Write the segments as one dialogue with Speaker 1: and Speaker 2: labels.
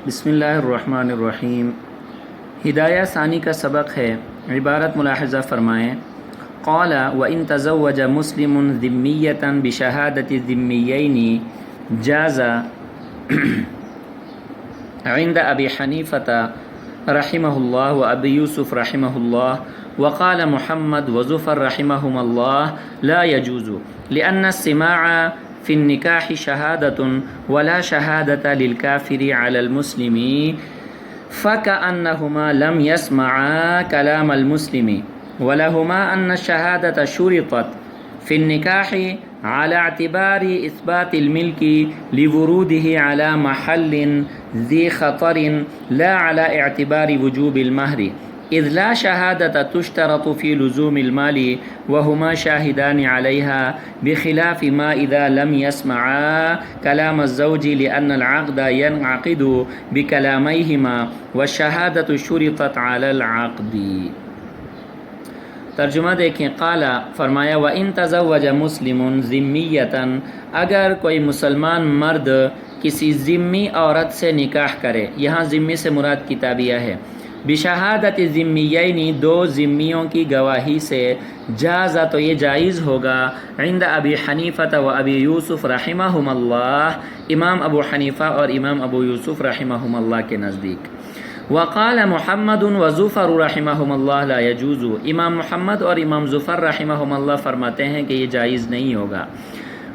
Speaker 1: بسم اللہ الرحمن الرحیم۔ ہدایہ ثانی کا سبق ہے، عبارت ملاحظہ فرمائیں۔ قال وَإِن تزوج مسلم ذمیۃ بشہادۃ الذمیین جاز عند ابی حنیفۃ رحمہ اللہ و ابی یوسف رحمہ اللہ وقال محمد وزفر رحمہم اللہ لا يجوز لأن السماع في النكاح شهادة ولا شهادة للكافر على المسلم فكأنهما لم يسمعا كلام المسلم ولهما أن الشهادة شرطت في النكاح على اعتبار إثبات الملك لوروده على محل ذي خطر لا على اعتبار وجوب المهر إذ لا شهادة تشترط في لزوم المال وهما شاهدان عليها بخلاف ما إذا لم يسمعا كلام الزوج لأن العقد ينعقد بكلاميهما والشهادة شرطت على العقد۔ ترجمہ دیکھیں۔ قال فرمایا وَإِن تزوج مسلم ذمیۃ، اگر کوئی مسلمان مرد کسی ذمی عورت سے نکاح کرے، یہاں ذمی سے مراد کتابیہ ہے، بشہادت ذمیین، دو ذمیوں کی گواہی سے، جازا تو یہ جائز ہوگا، عند ابی حنیفہ و ابی یوسف رحمہم اللہ، امام ابو حنیفہ اور امام ابو یوسف رحمہم اللہ کے نزدیک۔ وقال محمد و زفر رحمہم اللہ لا یجوز، امام محمد اور امام زفر رحمہم اللہ فرماتے ہیں کہ یہ جائز نہیں ہوگا۔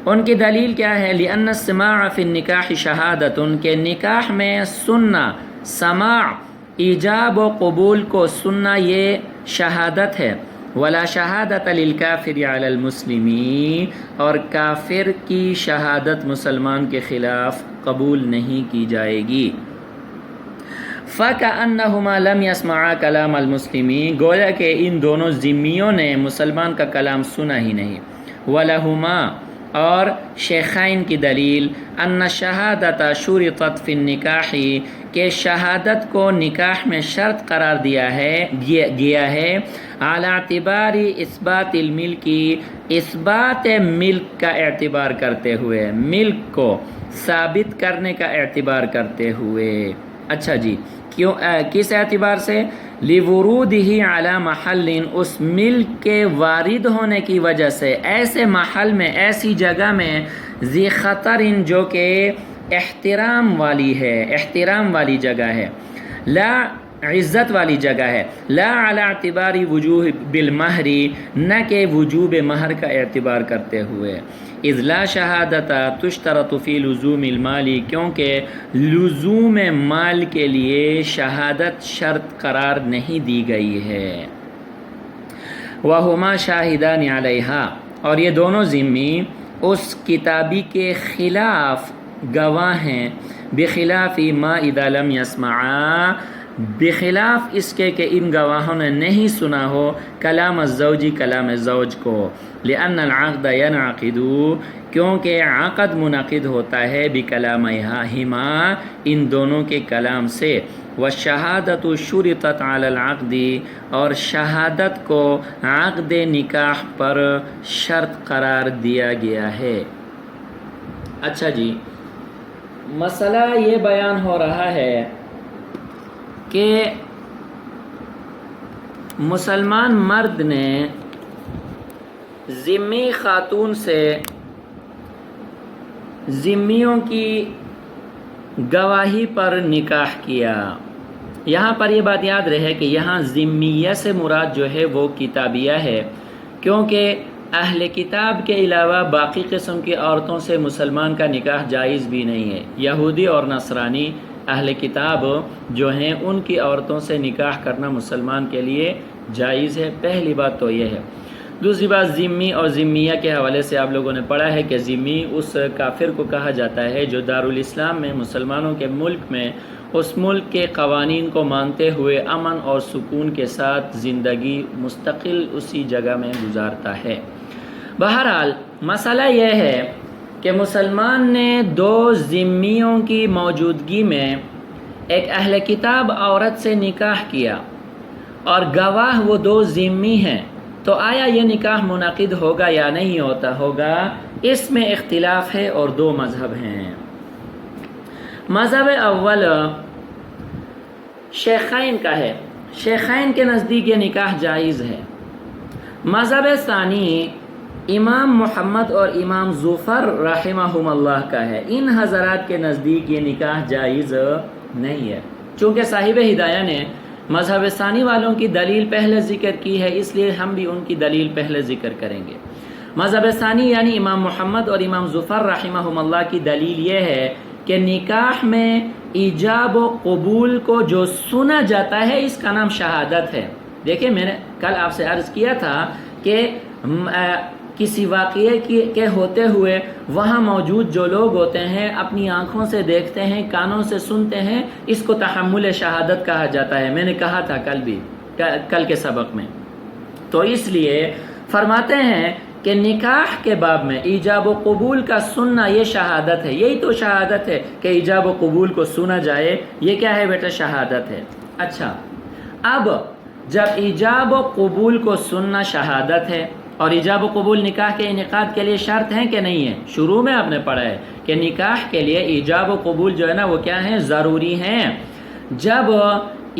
Speaker 1: ان کی دلیل کیا ہے؟ لأن السماع فی النکاح شہادت، کہ نکاح میں سننا، سماع ایجاب و قبول کو سننا یہ شہادت ہے، ولا شہادت للکافر علی المسلم، اور کافر کی شہادت مسلمان کے خلاف قبول نہیں کی جائے گی۔ فَكَأَنَّهُمَا لَمْ يَسْمَعَا كَلَامَ الْمُسْلِمِينَ، گویا کہ ان دونوں ذمیوں نے مسلمان کا کلام سنا ہی نہیں۔ وَلَهُمَا، اور شیخین کی دلیل، ان شہادت شرطت فی النکاح، کہ شہادت کو نکاح میں شرط قرار گیا ہے، اعلی اعتبار اثبات الملک، اثبات ملک کا اعتبار کرتے ہوئے، ملک کو ثابت کرنے کا اعتبار کرتے ہوئے۔ اچھا جی، کیوں کس اعتبار سے؟ لِوُرُودِهِ عَلَى مَحَلٍ، اس ملک کے وارد ہونے کی وجہ سے، ایسے محل میں، ایسی جگہ میں، ذی خطر، جو کہ احترام والی ہے، احترام والی جگہ ہے، لا عزت والی جگہ ہے، لا علی اعتبار وجوب المہر، نہ کہ وجوب مہر کا اعتبار کرتے ہوئے۔ اذ لا شہادت تشترط فی لزوم المال، کیونکہ لزوم مال کے لیے شہادت شرط قرار نہیں دی گئی ہے۔ وہما شاہدان علیہا، اور یہ دونوں ذمی اس کتابی کے خلاف گواہ ہیں، بخلاف ما اذا لم یسمعا، بخلاف اس کے کہ ان گواہوں نے نہیں سنا ہو کلام الزوج، کلام زوج کو، لأن العقد ينعقد، کیونکہ عقد منعقد ہوتا ہے، بکلامہما، ان دونوں کے کلام سے، والشہادۃ شرطت علی العقد، اور شہادت کو عقد نکاح پر شرط قرار دیا گیا ہے۔ اچھا جی، مسئلہ یہ بیان ہو رہا ہے کہ مسلمان مرد نے ذمی خاتون سے ذمیوں کی گواہی پر نکاح کیا۔ یہاں پر یہ بات یاد رہے کہ یہاں ذمیہ سے مراد جو ہے وہ کتابیہ ہے، کیونکہ اہل کتاب کے علاوہ باقی قسم کی عورتوں سے مسلمان کا نکاح جائز بھی نہیں ہے۔ یہودی اور نصرانی اہل کتاب جو ہیں، ان کی عورتوں سے نکاح کرنا مسلمان کے لیے جائز ہے۔ پہلی بات تو یہ ہے۔ دوسری بات، ذمی اور ذمیہ کے حوالے سے آپ لوگوں نے پڑھا ہے کہ ذمی اس کافر کو کہا جاتا ہے جو دارالاسلام میں، مسلمانوں کے ملک میں، اس ملک کے قوانین کو مانتے ہوئے امن اور سکون کے ساتھ زندگی مستقل اسی جگہ میں گزارتا ہے۔ بہرحال مسئلہ یہ ہے کہ مسلمان نے دو ذمیوں کی موجودگی میں ایک اہل کتاب عورت سے نکاح کیا، اور گواہ وہ دو ذمی ہیں، تو آیا یہ نکاح منعقد ہوگا یا نہیں ہوگا؟ اس میں اختلاف ہے اور دو مذہب ہیں۔ مذہب اول شیخین کا ہے، شیخین کے نزدیک یہ نکاح جائز ہے۔ مذہب ثانی امام محمد اور امام ظفر رحمہم اللہ کا ہے، ان حضرات کے نزدیک یہ نکاح جائز نہیں ہے۔ چونکہ صاحب ہدایہ نے مذہب ثانی والوں کی دلیل پہلے ذکر کی ہے، اس لیے ہم بھی ان کی دلیل پہلے ذکر کریں گے۔ مذہب ثانی یعنی امام محمد اور امام ظفر رحمہم اللہ کی دلیل یہ ہے کہ نکاح میں ایجاب و قبول کو جو سنا جاتا ہے اس کا نام شہادت ہے۔ دیکھیں میں نے کل آپ سے عرض کیا تھا کہ کسی واقعے کے ہوتے ہوئے وہاں موجود جو لوگ ہوتے ہیں اپنی آنکھوں سے دیکھتے ہیں، کانوں سے سنتے ہیں، اس کو تحمل شہادت کہا جاتا ہے۔ میں نے کہا تھا کل کے سبق میں۔ تو اس لیے فرماتے ہیں کہ نکاح کے باب میں ایجاب و قبول کا سننا یہ شہادت ہے، یہی تو شہادت ہے کہ ایجاب و قبول کو سنا جائے، یہ کیا ہے بیٹا؟ شہادت ہے۔ اچھا، اب جب ایجاب و قبول کو سننا شہادت ہے اور ایجاب و قبول نکاح کے انعقاد کے لیے شرط ہیں کہ نہیں ہے؟ شروع میں آپ نے پڑھا ہے کہ نکاح کے لیے ایجاب و قبول جو ہے نا وہ کیا ہیں؟ ضروری ہیں۔ جب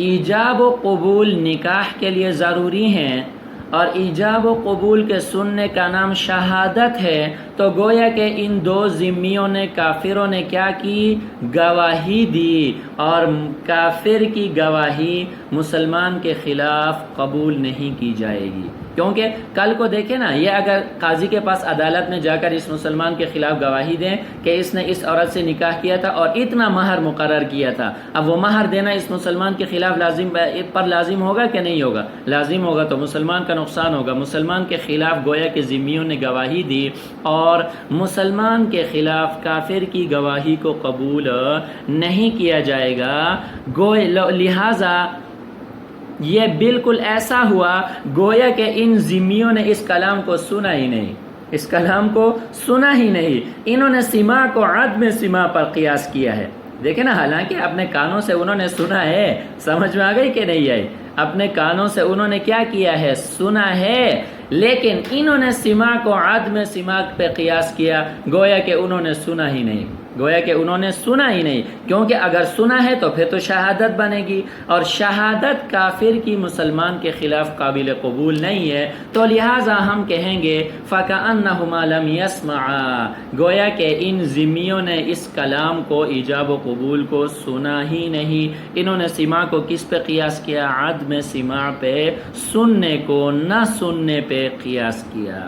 Speaker 1: ایجاب و قبول نکاح کے لیے ضروری ہیں اور ایجاب و قبول کے سننے کا نام شہادت ہے تو گویا کہ ان دو ذمیوں نے، کافروں نے کیا کی؟ گواہی دی، اور کافر کی گواہی مسلمان کے خلاف قبول نہیں کی جائے گی۔ کیونکہ کل کو دیکھیں نا، یہ اگر قاضی کے پاس عدالت میں جا کر اس مسلمان کے خلاف گواہی دیں کہ اس نے اس عورت سے نکاح کیا تھا اور اتنا مہر مقرر کیا تھا، اب وہ مہر دینا اس مسلمان کے خلاف لازم ہوگا کہ نہیں ہوگا؟ لازم ہوگا، تو مسلمان کا نقصان ہوگا۔ مسلمان کے خلاف گویا کہ ذمیوں نے گواہی دی اور مسلمان کے خلاف کافر کی گواہی کو قبول نہیں کیا جائے گا۔ لہذا یہ بالکل ایسا ہوا گویا کہ ان ذمیوں نے اس کلام کو سنا ہی نہیں، اس کلام کو سنا ہی نہیں، انہوں نے سماع کو عدم سماع پر قیاس کیا ہے۔ دیکھیں نا، حالانکہ اپنے کانوں سے انہوں نے سنا ہے، سمجھ میں آ گئی کہ نہیں آئی؟ اپنے کانوں سے انہوں نے کیا کیا ہے؟ سنا ہے، لیکن انہوں نے سماع کو عدم سماع پہ قیاس کیا، گویا کہ انہوں نے سنا ہی نہیں، گویا کہ انہوں نے سنا ہی نہیں، کیونکہ اگر سنا ہے تو پھر تو شہادت بنے گی، اور شہادت کافر کی مسلمان کے خلاف قابل قبول نہیں ہے، تو لہٰذا ہم کہیں گے فَكَأَنَّهُمَا لَمْ يَسْمَعَا، گویا کہ ان ذمیوں نے اس کلام کو، ایجاب و قبول کو سنا ہی نہیں۔ انہوں نے سماع کو کس پہ قیاس کیا؟ عدم سماع پہ، سننے کو نہ سننے پہ قیاس کیا۔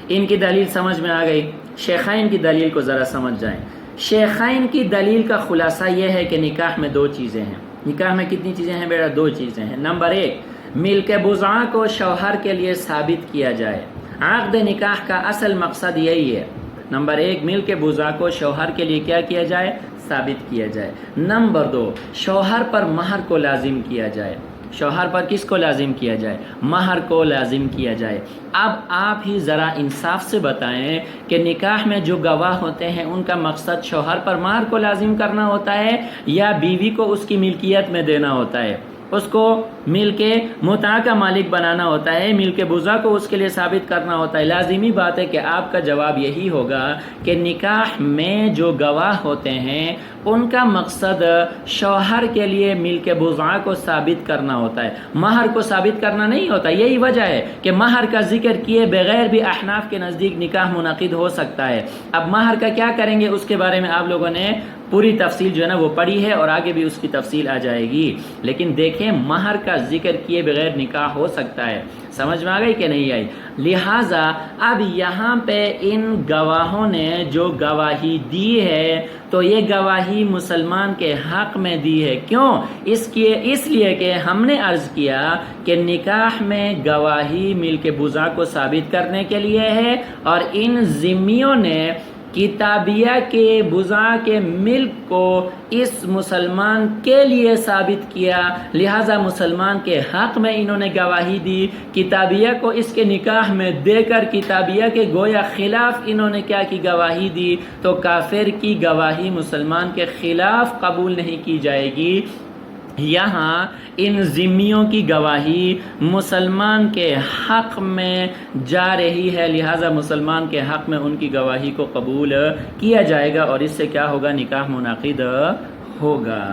Speaker 1: ان کی دلیل سمجھ میں آ گئی؟ شیخین کی دلیل کو ذرا سمجھ جائیں۔ شیخین کی دلیل کا خلاصہ یہ ہے کہ نکاح میں دو چیزیں ہیں۔ نکاح میں کتنی چیزیں ہیں بیٹا؟ دو چیزیں ہیں۔ نمبر ایک، ملک بضع کو شوہر کے لیے ثابت کیا جائے۔ عقد نکاح کا اصل مقصد یہی ہے۔ نمبر ایک، ملک بضع کو شوہر کے لیے کیا کیا جائے؟ ثابت کیا جائے۔ نمبر دو، شوہر پر مہر کو لازم کیا جائے۔ شوہر پر کس کو لازم کیا جائے؟ مہر کو لازم کیا جائے۔ اب آپ ہی ذرا انصاف سے بتائیں کہ نکاح میں جو گواہ ہوتے ہیں ان کا مقصد شوہر پر مہر کو لازم کرنا ہوتا ہے یا بیوی کو اس کی ملکیت میں دینا ہوتا ہے، اس کو مل کے متاع کا مالک بنانا ہوتا ہے، مل کے بضع کو اس کے لیے ثابت کرنا ہوتا ہے؟ لازمی بات ہے کہ آپ کا جواب یہی ہوگا کہ نکاح میں جو گواہ ہوتے ہیں ان کا مقصد شوہر کے لیے مل کے بضع کو ثابت کرنا ہوتا ہے، مہر کو ثابت کرنا نہیں ہوتا۔ یہی وجہ ہے کہ مہر کا ذکر کیے بغیر بھی احناف کے نزدیک نکاح منعقد ہو سکتا ہے۔ اب مہر کا کیا کریں گے اس کے بارے میں آپ لوگوں نے پوری تفصیل جو ہے نا وہ پڑھی ہے اور آگے بھی اس کی تفصیل آ جائے گی، لیکن دیکھیں مہر کا ذکر کیے بغیر نکاح ہو سکتا ہے۔ سمجھ میں آ گئی کہ نہیں آئی؟ لہٰذا اب یہاں پہ ان گواہوں نے جو گواہی دی ہے تو یہ گواہی مسلمان کے حق میں دی ہے۔ کیوں؟ اس لیے کہ ہم نے عرض کیا کہ نکاح میں گواہی مل کے بضع کو ثابت کرنے کے لیے ہے، اور ان ذمیوں نے کتابیہ کے بضع کے ملک کو اس مسلمان کے لیے ثابت کیا، لہٰذا مسلمان کے حق میں انہوں نے گواہی دی۔ کتابیہ کو اس کے نکاح میں دے کر کتابیہ کے گویا خلاف انہوں نے کیا کی؟ گواہی دی، تو کافر کی گواہی مسلمان کے خلاف قبول نہیں کی جائے گی۔ یہاں ان ذمیوں کی گواہی مسلمان کے حق میں جا رہی ہے، لہٰذا مسلمان کے حق میں ان کی گواہی کو قبول کیا جائے گا اور اس سے کیا ہوگا؟ نکاح منعقد ہوگا۔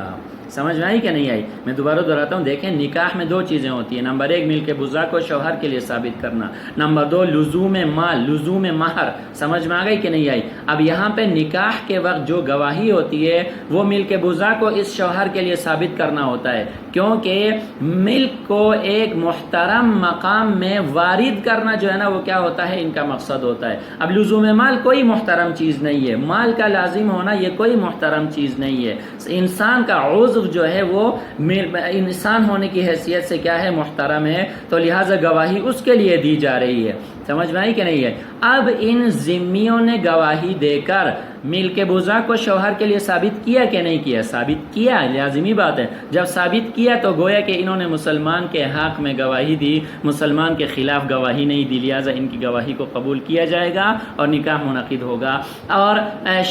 Speaker 1: سمجھ میں آئی کہ نہیں آئی؟ میں دوبارہ دہراتا ہوں، دیکھیں نکاح میں دو چیزیں ہوتی ہیں، نمبر 1 ملک بزا کو شوہر کے لیے ثابت کرنا، نمبر 2 لزوم مال، لزوم مہر، سمجھ میں آ گئی کہ نہیں آئی؟ اب یہاں پہ نکاح کے وقت جو گواہی ہوتی ہے وہ ملک بزا کو اس شوہر کے لیے ثابت کرنا ہوتا ہے، کیونکہ ملک کو ایک محترم مقام میں وارد کرنا جو ہے نا وہ کیا ہوتا ہے، ان کا مقصد ہوتا ہے۔ اب لزوم مال کوئی محترم چیز نہیں ہے، مال کا لازم ہونا یہ کوئی محترم چیز نہیں ہے، انسان کا عضو جو ہے وہ انسان ہونے کی حیثیت سے کیا ہے، محترم ہے، تو لہٰذا گواہی اس کے لیے دی جا رہی ہے، سمجھ میں آئی کہ نہیں ہے؟ اب ان ذمیوں نے گواہی دے کر ملک بزا کو شوہر کے لیے ثابت کیا کہ نہیں کیا؟ ثابت کیا، لازمی بات ہے، جب ثابت کیا تو گویا کہ انہوں نے مسلمان کے حق میں گواہی دی، مسلمان کے خلاف گواہی نہیں دی، لہٰذا ان کی گواہی کو قبول کیا جائے گا اور نکاح منعقد ہوگا۔ اور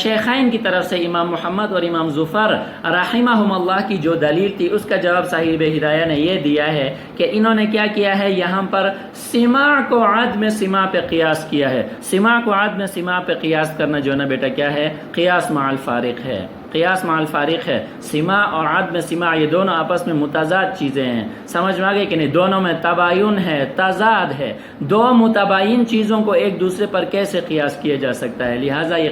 Speaker 1: شیخین کی طرف سے امام محمد اور امام ظفر رحمہم اللہ کی جو دلیل تھی اس کا جواب صاحب ہدایہ نے یہ دیا ہے کہ انہوں نے کیا کیا ہے، یہاں پر سماع کو عدم سماع پہ قیاس کیا ہے۔ سماع کو عدم سماع پہ قیاس کرنا جو ہے نا بیٹا کیا ہے، قیاس مع الفارق ہے، قیاس مع الفارق ہے۔ سماع اور عدم سماع یہ دونوں آپس میں متضاد چیزیں ہیں، سمجھ میں آگئے کہ نہیں؟ دونوں میں تباین ہے، تضاد ہے، دو متباین چیزوں کو ایک دوسرے پر کیسے قیاس کیا جا سکتا ہے؟ لہٰذا یہ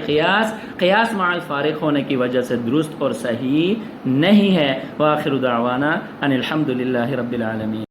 Speaker 1: قیاس مع الفارق ہونے کی وجہ سے درست اور صحیح نہیں ہے۔ وآخر دعوانا ان الحمد للہ رب العالمین۔